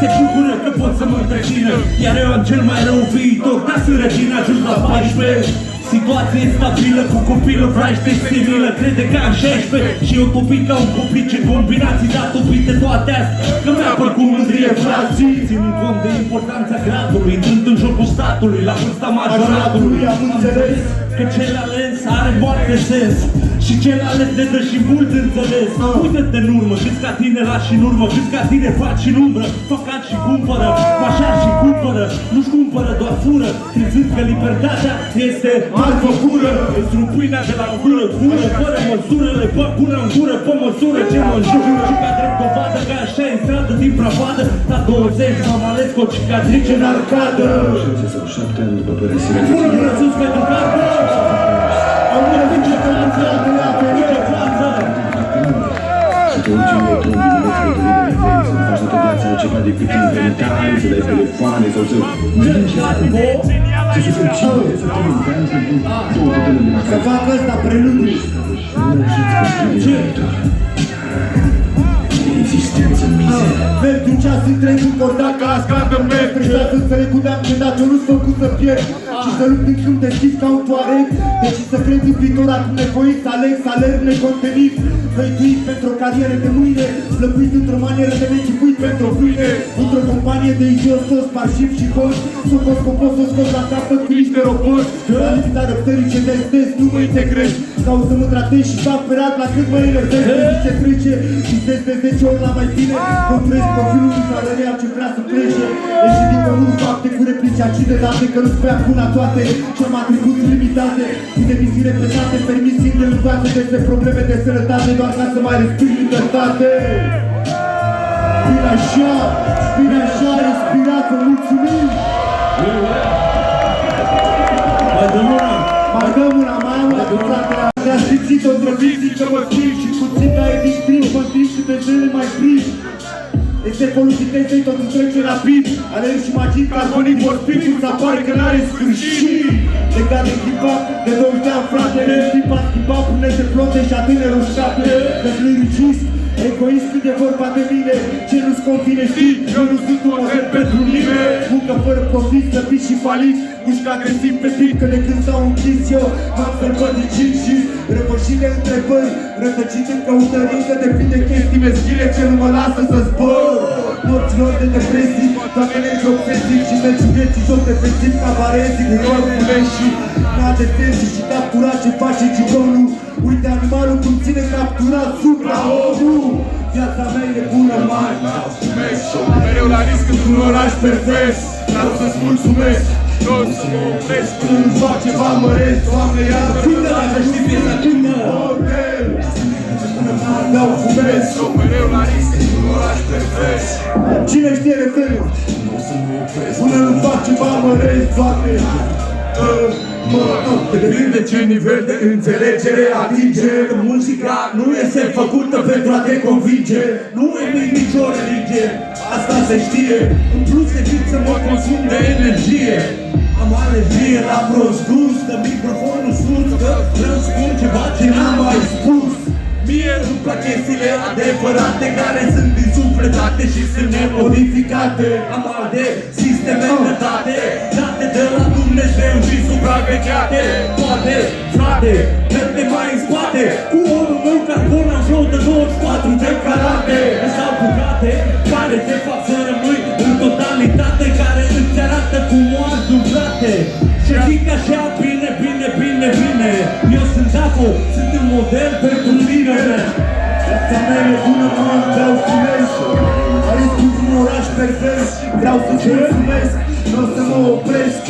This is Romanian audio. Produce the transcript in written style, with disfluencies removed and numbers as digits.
se bucură că pot să mă întrețină. Iar eu am cel mai rău viitor, ca să răcin ajuns la 14. Situație stabilă cu copilă, vraște senilă. Crede că am 16 și eu topit ca un complice. Combinații datopite toate astea, că mi-a plăcut mândrie frații. Ținând cont de importanța gradului, intrând în jocul statului, la vârsta majoratului. Am înțeles că cel ales are foarte sens și cel ales de dă și mult înțeles. Uită-te în urmă, câți ca tine lași în urmă, câți ca tine faci și în umbră. Fac și cumpără, mașari și cumpără, nu-și cumpără, doar fură, crezând că libertatea este marfă pură. Îți rup pâinea de la gură, gură, fără măsură, le fac gură în gură, pe măsură ce mă înjură. Și ca drept dovadă că așa e stradă din pravadă. La 20 m-am ales cu o cicatrice în arcadă. 6 sau 7 ani după părăsirea de Bună rățuți pentru cardă! Am bună vinge pentru cardă, la perică față! Și că ultimele 2 milimetri de nivel să nu faci toată viața altceva decât inventare, să dai telefoane sau să mingi la telefon. Să suficient să te inventezi pentru 2 de luni. Să fac ăsta preludiu. Existență mizerie. Mergi un ceas în tren încordat ca la scadă merg. Presat înțeleg unde am cântat, eu nu-s făcut să pierd. Și să lupt în câmp deschis ca un toareg. Deci să cred în viitor acum nevoit, să aleg, să alerg necontenit. Hăituit pentru o carieră de mâine, slăbuit într-o manieră de nechipuit pentru o pâine. Într-o companie de idioți toți, parșiv și hoți. Sunt scopos, să scos la capăt cu niște roboți. La lipsa răbdării ce testez, nu mă integrez. Caut să mă tratez și fac perat la cât mă enervez. Ce trece și se de 10 ori la mai bine. Construiesc profilul lui salarial ce vrea să plece. Ieși din pământ fapte cu replici accidentate, că nu-ți bea până toate și am atribuții limitate. Cu demisiuni repetate, permis singur în toate despre probleme de sănătate, doar ca să mai respiri libertate. Bine așa, respirat, vă mulțumim! Mai dăm una! Mai dăm una, mai am una, frate! Te-a simțit o drăviții că mă schimb și puțin ai din timp, mă timp și pe zile mai frici. Este folositei totul trece rapid. Alerg și imagini carbonii vor spiritul să apare că n-are sfârșit. Legat de hip-hop, de 20 de ani, frate. Hip-hop, hip-hop, pruneze plote și atâne roșcate. Că-s lyricist, egoist când e vorba de mine. Ce nu-ți convine, știi? Eu nu sunt un model pentru nimeni. Muncă fără profit, slăbit și falit. Mușcă agresiv pe tine, că de când s-au închis eu m-am sărbăticit și răpășit de întrebări. Rătăcit în căutării, că depinde chestii meschile ce nu mă lasă să zbor. Morților de depresii, doamnele joc fizic și mergi vieții joc defensiv ca varezic. Rorule și n-a defensiv și captura ce face gigonul. Uite animalul cum ține capturat supra-omul. Viața mea e bună, mari, vreau să fumez. Mereu la risc într-un oraș pervers. Vreau să-ți mulțumesc, nu o să mă opresc până nu fac ceva măresc. Doamne, iară, Cântă, dacă știi piesa, cântă! vreau fumez. Mereu la risc într-un oraș pervers. Cine știe referul? Până nu fac ceva măresc, Doamne. Depinde ce nivel de înțelegere atinge. Muzica nu este făcută pentru a te convinge. Nu e nicio religie, asta se știe. În plus decât să mă consum de energie. Am alergie la prost gust, dă microfonul sus, că vreau spun ceva ce n-am mai spus. Mie îmi plac chestiile adevărate, care sunt din sufletate și sunt nemodificate. Am alte sisteme date, date de la Dumnezeu și supravegheate. Toate, frate, merge mai în spate. Cu omul meu carbon am flow de 24 de carate. Sau bucate, care te fac să rămâi în totalitate, care îți arată cum o ați dublate. Și zic așa, bine, bine, bine, bine. Eu sunt Dafo, sunt un model pentru tine. Viața mea e bună, mă, vreau fumez. Arisc într-un oraș pervers. Vreau să-ți mulțumesc, n-o să mă opresc.